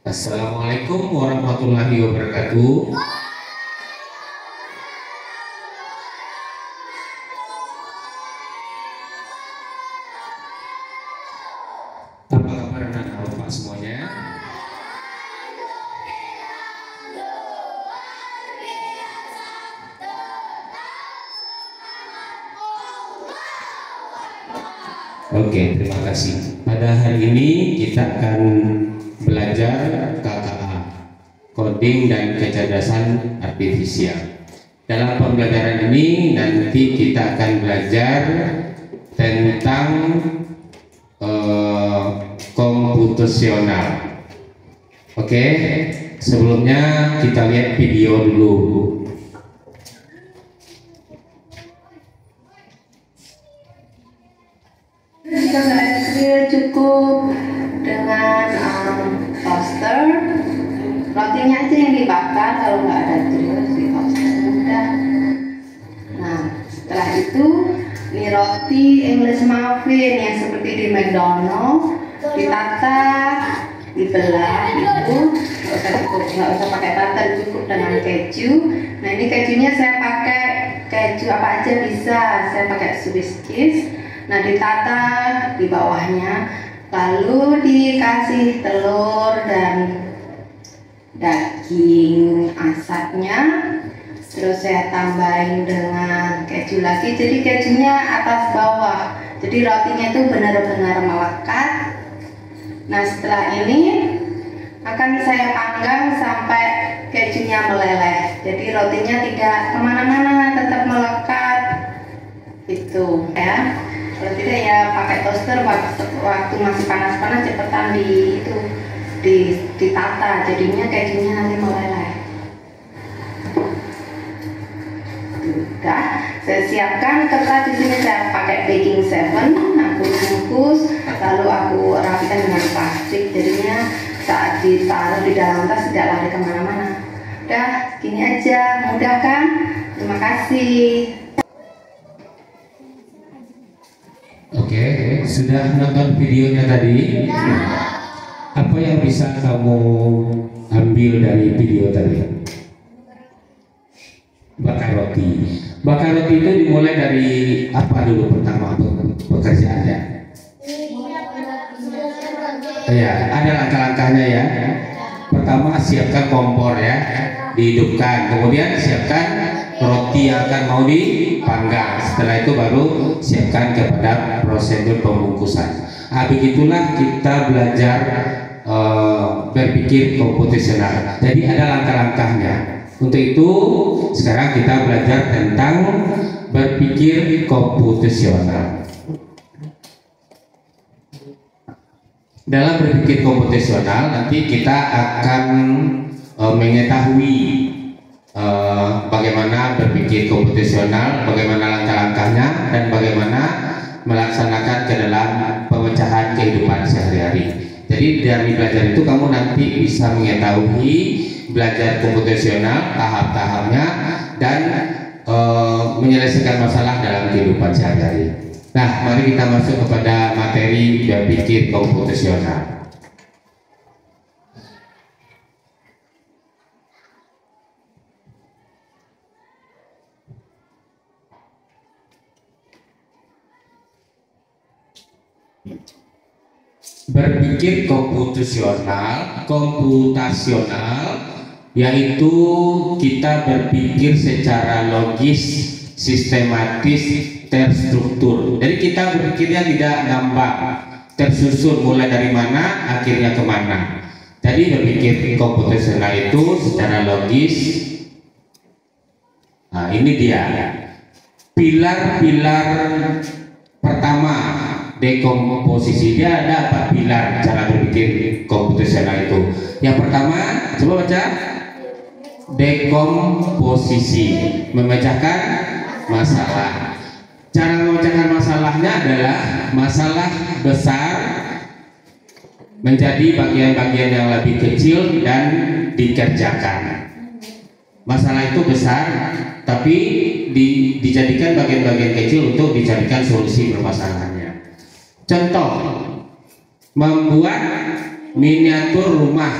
Assalamualaikum warahmatullahi wabarakatuh. Apa kabar anak-anak Bapak semuanya? Oke, terima kasih. Pada hari ini kita akan belajar KKA, coding dan kecerdasan artifisial. Dalam pembelajaran ini nanti kita akan belajar tentang komputasional. Oke, sebelumnya kita lihat video dulu. Jika saya cukup dengan toaster, rotinya aja yang dibakar. Kalau nggak ada drill di toaster udah. Nah, setelah itu ini roti English muffin yang seperti di McDonald, ditata, dibelah itu, nggak usah pakai butter, cukup dengan keju. Nah, ini kejunya saya pakai keju apa aja bisa, saya pakai Swiss cheese. Nah, ditata di bawahnya, lalu dikasih telur dan daging asapnya, terus saya tambahin dengan keju lagi, jadi kejunya atas bawah, jadi rotinya itu benar-benar melekat. Nah, setelah ini akan saya panggang sampai kejunya meleleh, jadi rotinya tidak kemana-mana, tetap melekat gitu ya. Kalau tidak ya pakai toaster, waktu masih panas-panas cepetan ditata, jadinya kejunya nanti meleleh. Sudah, saya siapkan kertas. Di sini saya pakai baking 7, aku bungkus, lalu aku rapikan dengan plastik, jadinya saat ditaruh di dalam tas tidak lari kemana-mana. Udah, gini aja, mudah kan? Terima kasih. Oke, sudah nonton videonya tadi? Apa yang bisa kamu ambil dari video tadi? Bakar roti. Bakar roti itu dimulai dari apa dulu pertama pekerjaannya? Ya, ada langkah-langkahnya ya. Pertama siapkan kompor ya, dihidupkan. Kemudian siapkan roti yang akan mau dipanggang. Setelah itu baru siapkan kepada prosedur pembungkusan. Nah, begitulah kita belajar berpikir komputasional. Jadi ada langkah-langkahnya. Untuk itu sekarang kita belajar tentang berpikir komputasional. Dalam berpikir komputasional nanti kita akan mengetahui bagaimana berpikir komputasional, bagaimana langkah-langkahnya, dan bagaimana melaksanakan ke dalam pemecahan kehidupan sehari-hari. Jadi dari belajar itu kamu nanti bisa mengetahui belajar komputasional, tahap-tahapnya, dan menyelesaikan masalah dalam kehidupan sehari-hari. Nah, mari kita masuk kepada materi berpikir komputasional. Berpikir komputasional yaitu kita berpikir secara logis, sistematis, terstruktur. Jadi kita berpikirnya tidak ngambang, tersusun mulai dari mana, akhirnya kemana. Jadi berpikir komputasional itu secara logis. Nah, ini dia pilar-pilar pertama dekomposisi. Dia ada 4 pilar cara berpikir komputasional itu. Yang pertama, coba baca, dekomposisi, memecahkan masalah. Cara memecahkan masalahnya adalah masalah besar menjadi bagian-bagian yang lebih kecil dan dikerjakan. Masalah itu besar, tapi dijadikan bagian-bagian kecil untuk dicarikan solusi permasalahannya. Contoh, membuat miniatur rumah.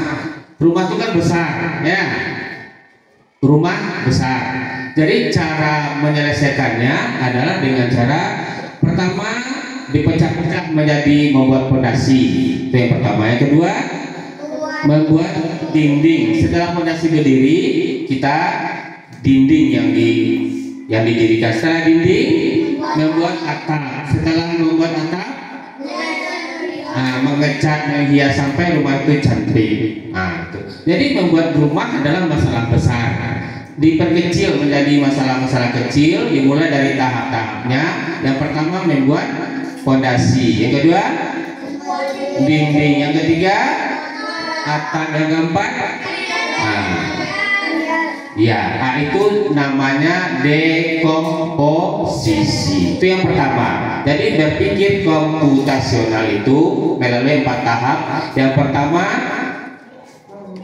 Rumah itu kan besar, ya. Rumah besar. Jadi cara menyelesaikannya adalah dengan cara pertama dipecah-pecah menjadi membuat pondasi. Itu yang pertama. Yang kedua, membuat dinding. Setelah pondasi berdiri, kita dinding yang didirikan. Setelah dinding, membuat atap. Setelah membuat atap, mengecat, menghias sampai rumah itu cantik. Itu. Jadi membuat rumah adalah masalah besar. Diperkecil menjadi masalah-masalah kecil, dimulai dari tahap-tahapnya. Yang pertama membuat fondasi, yang kedua dinding, yang ketiga atap, yang keempat itu namanya dekomposisi. Itu yang pertama. Jadi berpikir komputasional itu melalui 4 tahap. Yang pertama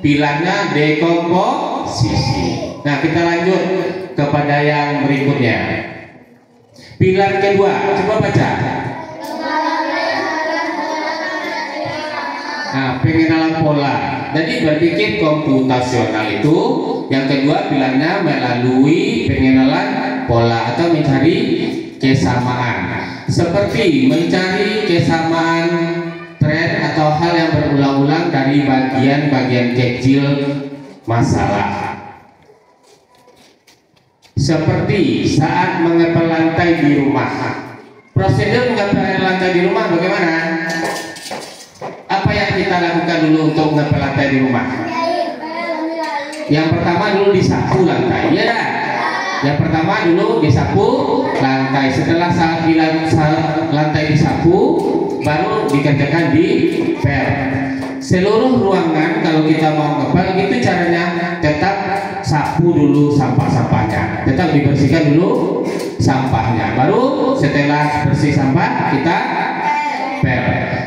pilarnya dekomposisi. Nah, kita lanjut kepada yang berikutnya. Pilar kedua, coba baca. Pengenalan pola. Jadi berpikir komputasional itu yang kedua pilarnya melalui pengenalan pola atau mencari kesamaan. Seperti mencari kesamaan tren atau hal yang berulang-ulang dari bagian-bagian kecil masalah. Seperti saat mengepel lantai di rumah. Prosedur mengepel lantai di rumah bagaimana? Apa yang kita lakukan dulu untuk mengepel lantai di rumah? Yang pertama dulu disapu lantai, ya dah. Yang pertama dulu disapu lantai. Setelah lantai disapu, baru dikerjakan di pel. Seluruh ruangan kalau kita mau ngepel gitu caranya, tetap sapu dulu sampah-sampahnya, tetap dibersihkan dulu sampahnya. Baru setelah bersih sampah kita pel.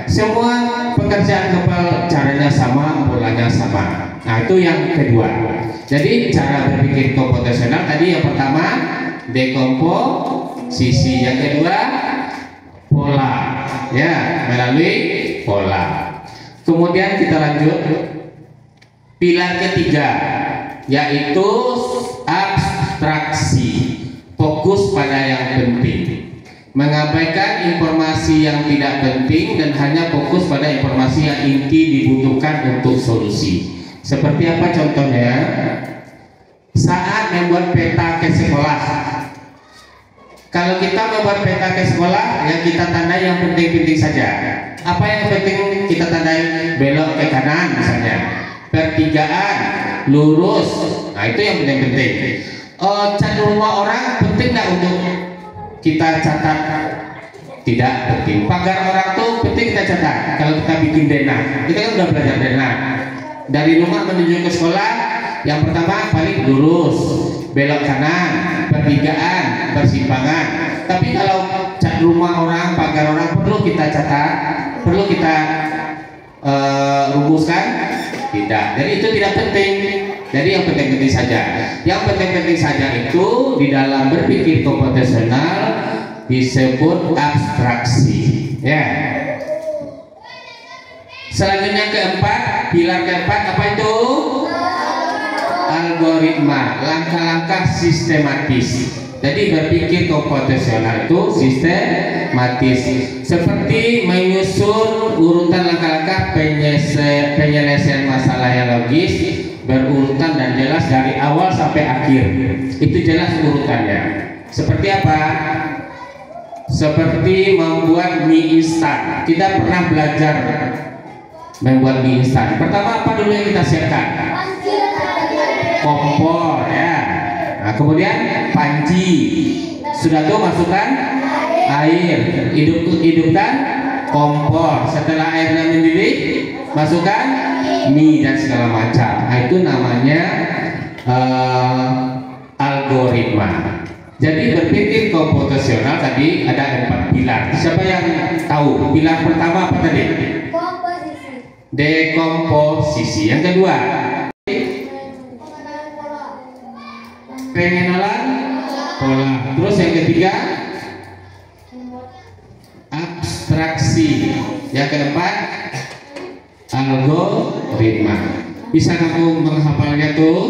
Semua pekerjaan ngepel caranya sama, polanya sama. Nah, itu yang kedua. Jadi cara berpikir komputasional tadi yang pertama dekomposisi, yang kedua pola, ya, melalui pola. Kemudian kita lanjut pilar ketiga, yaitu abstraksi, fokus pada yang penting, mengabaikan informasi yang tidak penting dan hanya fokus pada informasi yang inti dibutuhkan untuk solusi. Seperti apa contohnya? Saat membuat peta ke sekolah. Kalau kita membuat peta ke sekolah, yang kita tandai yang penting-penting saja. Apa yang penting kita tandai? Belok ke kanan misalnya, pertigaan, lurus. Nah, itu yang penting-penting. Cat rumah orang penting nggak untuk kita catat? Tidak penting. Pagar orang tuh penting kita catat. Kalau kita bikin denah, kita kan udah belajar denah. Dari rumah menuju ke sekolah, yang pertama paling lurus, belok kanan, pertigaan, persimpangan. Tapi kalau cat rumah orang, pagar orang perlu kita catat, perlu kita rumuskan? Tidak. Jadi itu tidak penting. Jadi yang penting-penting saja. Yang penting-penting saja itu di dalam berpikir komputasional disebut abstraksi. Ya. Selanjutnya keempat, pilar keempat apa itu? Algoritma, langkah-langkah sistematis. Jadi berpikir komputasional itu sistematis, seperti menyusun urutan langkah-langkah penyelesaian masalah yang logis, berurutan dan jelas dari awal sampai akhir. Itu jelas urutannya. Seperti apa? Seperti membuat mie instan. Kita pernah belajar membuat mie instan. Pertama apa dulu yang kita siapkan? Kompor, ya. Nah, kemudian panci. Sudah tuh masukkan air, hidupkan kompor. Setelah airnya mendidih, masukkan mie dan segala macam. Nah, itu namanya algoritma. Jadi berpikir komputasional tadi ada 4 pilar. Siapa yang tahu? Pilar pertama apa tadi? Dekomposisi. Yang kedua, pengenalan pola. Terus yang ketiga, abstraksi. Yang keempat, algoritma. Bisa kamu menghafalnya tuh?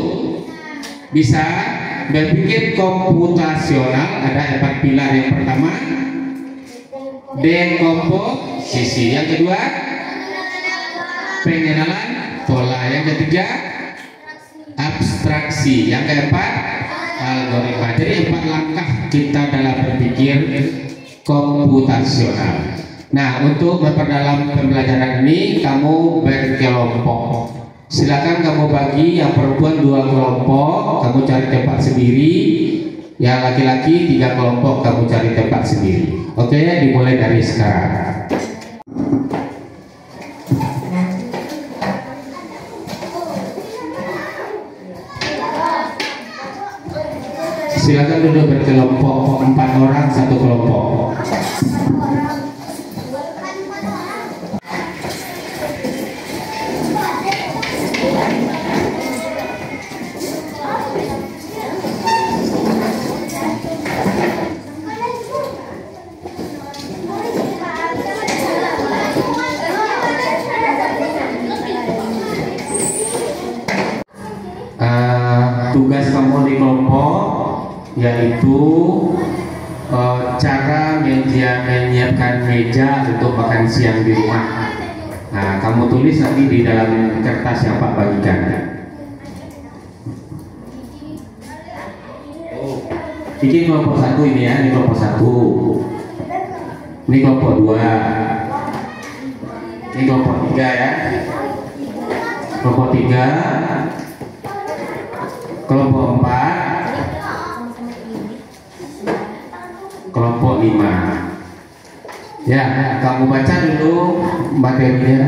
Bisa. Berpikir komputasional ada 4 pilar. Yang pertama dekomposisi, yang kedua pengenalan pola, yang ketiga abstraksi, yang keempat algoritma. Jadi 4 langkah kita dalam berpikir komputasional. Nah, untuk memperdalam pembelajaran ini kamu berkelompok. Silakan kamu bagi yang perempuan 2 kelompok, kamu cari tempat sendiri. Yang laki-laki 3 kelompok, kamu cari tempat sendiri. Oke, dimulai dari sekarang. Silakan duduk berkelompok, 4 orang 1 kelompok. Tugas kamu di kelompok yaitu cara menyiapkan meja untuk makan siang di rumah. Nah, kamu tulis nanti di dalam kertas yang Pak bagikan. Ini kelompok 1 ini ya, ini kelompok 1. Ini kelompok 2. Ini kelompok 3 ya. Kelompok 3. Kelompok 4. Kelompok 5. Ya, kamu baca dulu materinya.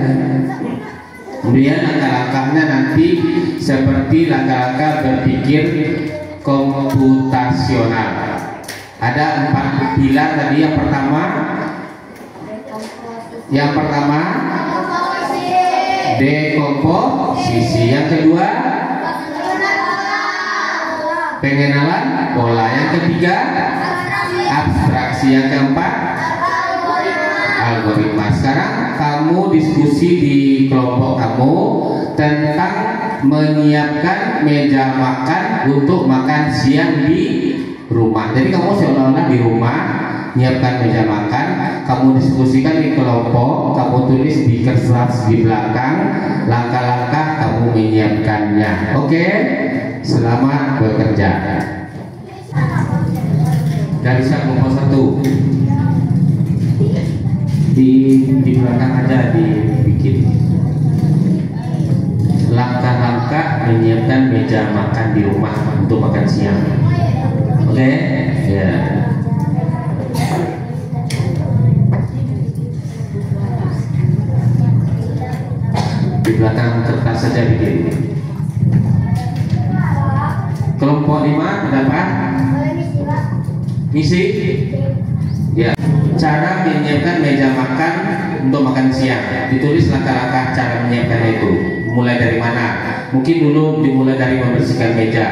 Kemudian langkah-langkahnya nanti seperti langkah-langkah berpikir komputasional. Ada 4 pilar tadi. Yang pertama dekomposisi, yang kedua pengenalan pola, yang ketiga abstraksi, yang keempat algoritma. Sekarang kamu diskusi di kelompok kamu tentang menyiapkan meja makan untuk makan siang di rumah. Jadi kamu seolah-olah di rumah menyiapkan meja makan, kamu diskusikan di kelompok, kamu tulis di kertas di belakang langkah-langkah kamu menyiapkannya. Oke? Selamat bekerja. Dari kelompok 1 di belakang aja dibikin langkah-langkah menyiapkan meja makan di rumah untuk makan siang. Oke? Ya. Di belakang kertas saja bikin. Kelompok 5 berapa? Misi? Ya. Cara menyiapkan meja makan untuk makan siang. Ditulis langkah-langkah cara menyiapkannya itu. Mulai dari mana? Mungkin dulu dimulai dari membersihkan meja.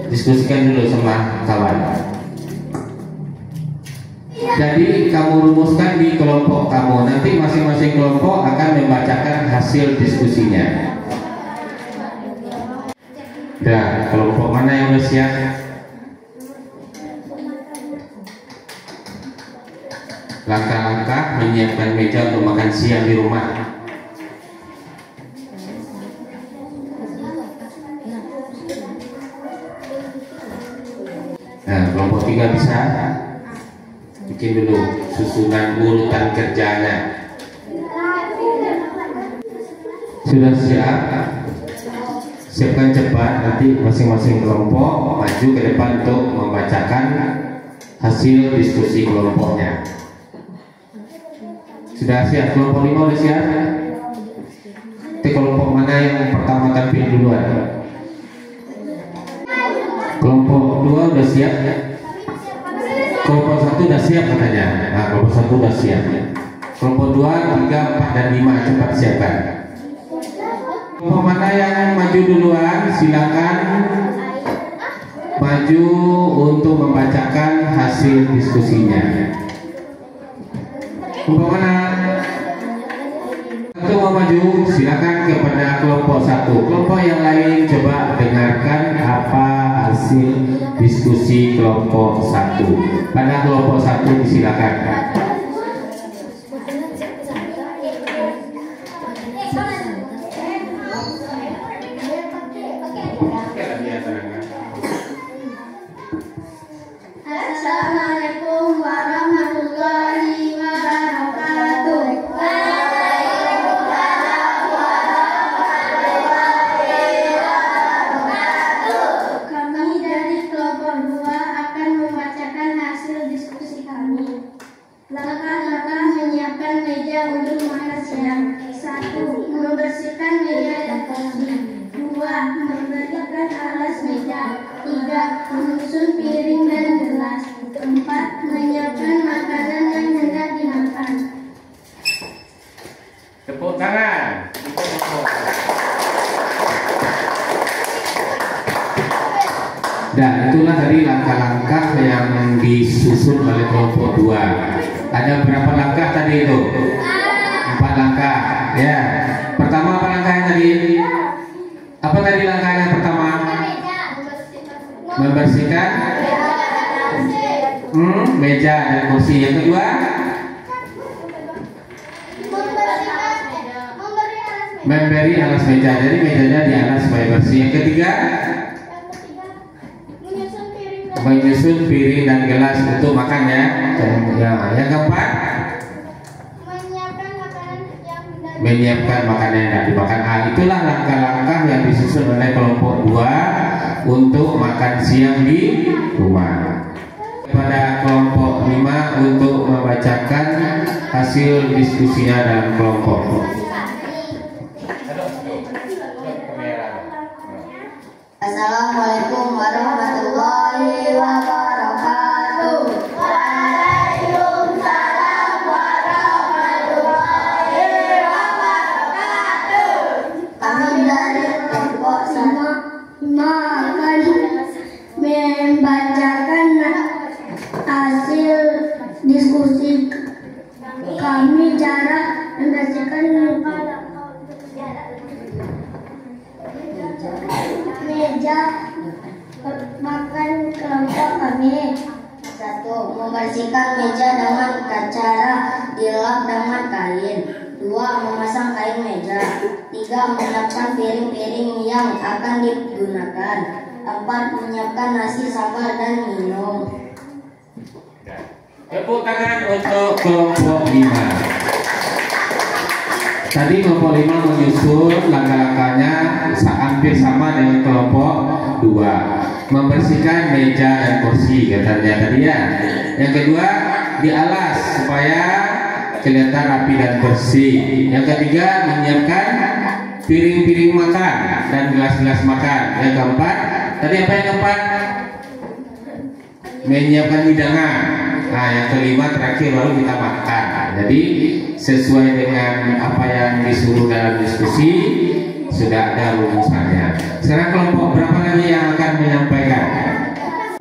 Diskusikan dulu sama kawan. Jadi kamu rumuskan di kelompok kamu. Nanti masing-masing kelompok akan membacakan hasil diskusinya. Nah, kelompok mana yang udah siap? Langkah-langkah menyiapkan meja untuk makan siang di rumah. Nah, kelompok 3 bisa bikin dulu susunan urutan kerjanya. Sudah siap? Siapkan cepat, nanti masing-masing kelompok maju ke depan untuk membacakan hasil diskusi kelompoknya. Sudah siap? Kelompok 5 udah siap? Nanti kelompok mana yang pertama tampil duluan? Kelompok 2 udah siap? Kelompok 1 udah siap katanya. Nah, kelompok 1 udah siap. Kelompok 2, 3, 4, dan 5 cepat siapkan. Kelompok mana yang maju duluan? Silakan maju untuk membacakan hasil diskusinya. Kelompok mana? 1, mau maju, silakan kepada kelompok 1. Kelompok yang lain coba dengarkan apa hasil diskusi kelompok 1. Pada kelompok 1 silakan. Assalamualaikum warahmatullahi wabarakatuh. Kami dari kelompok 2 akan membacakan hasil diskusi kami. Langkah-langkah menyiapkan meja untuk makan siang. 1. Membersihkan meja dan kursi. 2. Memberikan alas meja. 3. Menyusun piring dan gelas. 4. Menyiapkan makanan yang hendak dimakan. Tepuk tangan. Dan itulah tadi langkah-langkah yang disusun oleh kelompok 2. Ada berapa langkah tadi itu? 4 langkah. Ya. Pertama apa langkahnya tadi? Apa tadi langkah yang pertama? Membersihkan meja dan kursi. Yang kedua? Memberi alas meja. Jadi mejanya di alas supaya bersih. Yang ketiga? Menyusun piring dan gelas untuk makan ya. Yang keempat? Menyiapkan makanan yang tidak dimakan. Itulah langkah-langkah yang disusun oleh kelompok 2 untuk makan siang di rumah. Kepada kelompok 5 untuk membacakan hasil diskusinya dalam kelompok. Assalamualaikum warahmatullahi wabarakatuh. Waalaikumsalam warahmatullahi wabarakatuh. Kami dari kelompok 5 akan membacakan hasil diskusi kami cara membersihkan meja makan kelompok kami. 1. Membersihkan meja dengan cara dilap dengan kain. 2. Memasang kain meja. 3. Menyiapkan piring-piring yang akan digunakan. 4. Menyiapkan nasi, sambal, dan minum. Tepuk tangan untuk kelompok 5. Tadi kelompok 5 menyusun langkah-langkahnya hampir sama dengan kelompok 2. Membersihkan meja dan kursi katanya tadi ya. Yang kedua dialas supaya kelihatan rapi dan bersih. Yang ketiga menyiapkan piring-piring makan dan gelas-gelas makan. Yang keempat tadi apa yang keempat? Menyiapkan hidangan. Nah yang kelima terakhir baru kita makan. Jadi sesuai dengan apa yang disuruh dalam diskusi sudah ada rumusannya. Sekarang kelompok berapa lagi yang akan menyampaikan?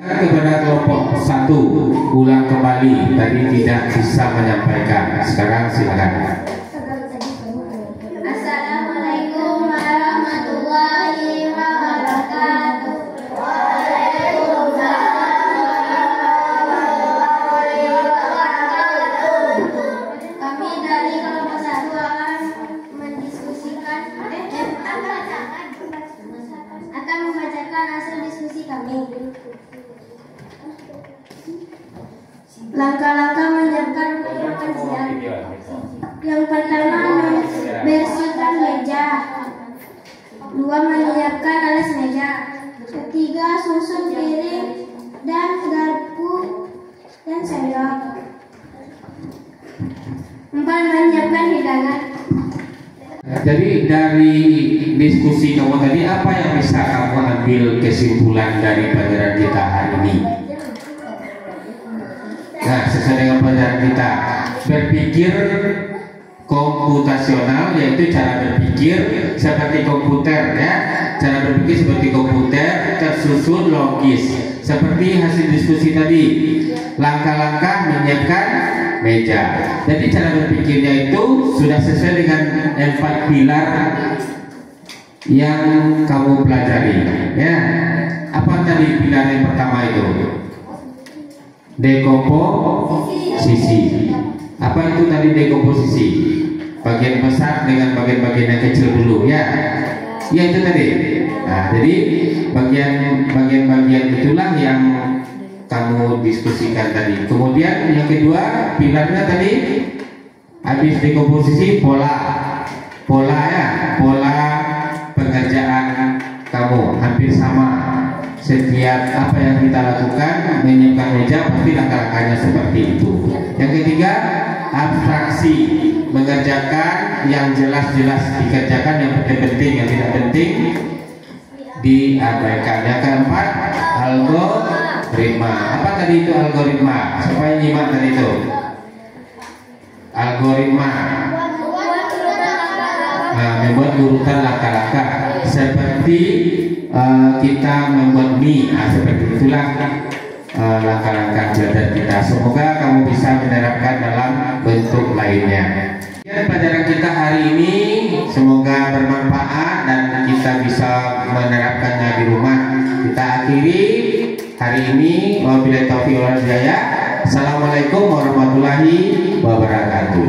Kepada kelompok 1 ulang kembali tadi tidak bisa menyampaikan. Sekarang silakan. Assalamualaikum warahmatullahi wabarakatuh. Kami dari kelompok 1 akan mendiskusikan akan membacakan hasil diskusi kami. Langkah-langkah menyiapkan makan siang. Yang pertama membersihkan meja. 2. Menyiapkan alas meja. 3. Susun piring dan garpu dan sendok. 4. Menyiapkan hidangan. Jadi dari diskusi kamu tadi apa yang bisa kamu ambil kesimpulan dari pelajaran kita hari ini? Nah, sesuai dengan pelajaran kita berpikir komputasional, yaitu cara berpikir seperti komputer ya, cara berpikir seperti komputer, tersusun logis seperti hasil diskusi tadi, langkah-langkah menyiapkan meja. Jadi cara berpikirnya itu sudah sesuai dengan 4 pilar yang kamu pelajari ya. Apa tadi pilar yang pertama itu? Dekomposisi. Apa itu tadi dekomposisi? Bagian besar dengan bagian-bagian yang kecil dulu ya. Ya itu tadi. Nah, jadi bagian-bagian itulah yang kamu diskusikan tadi. Kemudian yang kedua pilarnya tadi, habis dekomposisi pola ya, pola pengerjaan kamu hampir sama. Setiap apa yang kita lakukan menyiapkan meja pasti langkah-langkahnya seperti itu. Yang ketiga abstraksi, mengerjakan yang jelas-jelas dikerjakan, yang penting-penting, yang tidak penting diabaikan. Yang keempat algoritma. Apa tadi itu algoritma? Siapa yang nyimak tadi itu? Algoritma. Nah, membuat urutan langkah-langkah seperti kita membuat mie. Nah, seperti itulah langkah-langkah belajar kita. Semoga kamu bisa menerapkan dalam bentuk lainnya. Pelajaran kita hari ini semoga bermanfaat dan kita bisa menerapkannya di rumah. Kita akhiri hari ini. Wabillahi taufiq wal hidayah. Assalamualaikum warahmatullahi wabarakatuh.